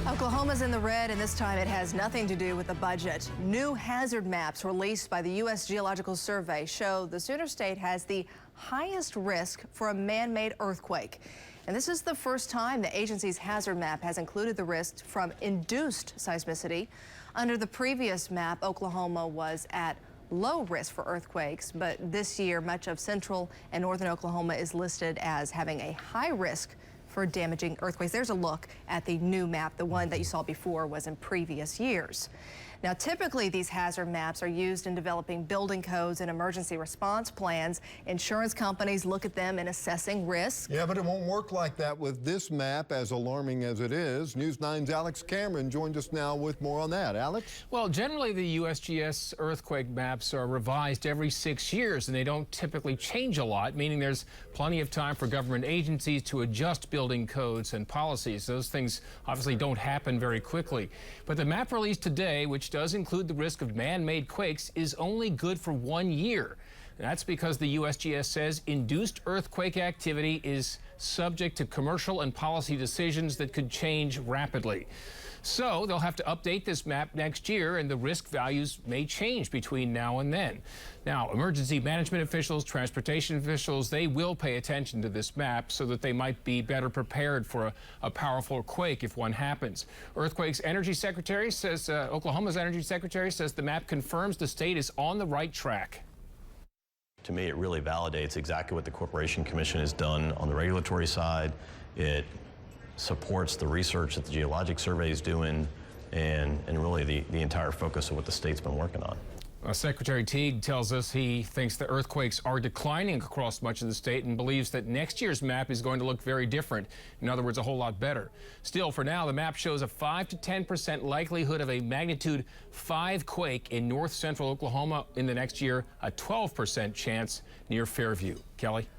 Oklahoma's in the red, and this time it has nothing to do with the budget. New hazard maps released by the U.S. Geological Survey show the Sooner State has the highest risk for a man-made earthquake. And this is the first time the agency's hazard map has included the risk from induced seismicity. Under the previous map, Oklahoma was at low risk for earthquakes, but this year much of central and northern Oklahoma is listed as having a high risk for damaging earthquakes. There's a look at the new map. The one that you saw before was in previous years. Now, typically these hazard maps are used in developing building codes and emergency response plans. Insurance companies look at them in assessing risk. Yeah, but it won't work like that with this map, as alarming as it is. News 9's Alex Cameron joined us now with more on that. Alex? Well, generally the USGS earthquake maps are revised every 6 years, and they don't typically change a lot, meaning there's plenty of time for government agencies to adjust building codes and policies. Those things obviously don't happen very quickly. But the map released today, which does include the risk of man-made quakes, is only good for 1 year. That's because the USGS says induced earthquake activity is subject to commercial and policy decisions that could change rapidly. So they'll have to update this map next year, and the risk values may change between now and then. Now, emergency management officials, transportation officials, they will pay attention to this map so that they might be better prepared for a powerful quake if one happens. Oklahoma's energy secretary says the map confirms the state is on the right track. To me, it really validates exactly what the Corporation Commission has done on the regulatory side. It supports the research that the Geologic Survey is doing and really the entire focus of what the state's been working on. Secretary Teague tells us he thinks the earthquakes are declining across much of the state and believes that next year's map is going to look very different. In other words, a whole lot better. Still, for now, the map shows a 5 to 10% likelihood of a magnitude 5 quake in north central Oklahoma in the next year, a 12% chance near Fairview. Kelly?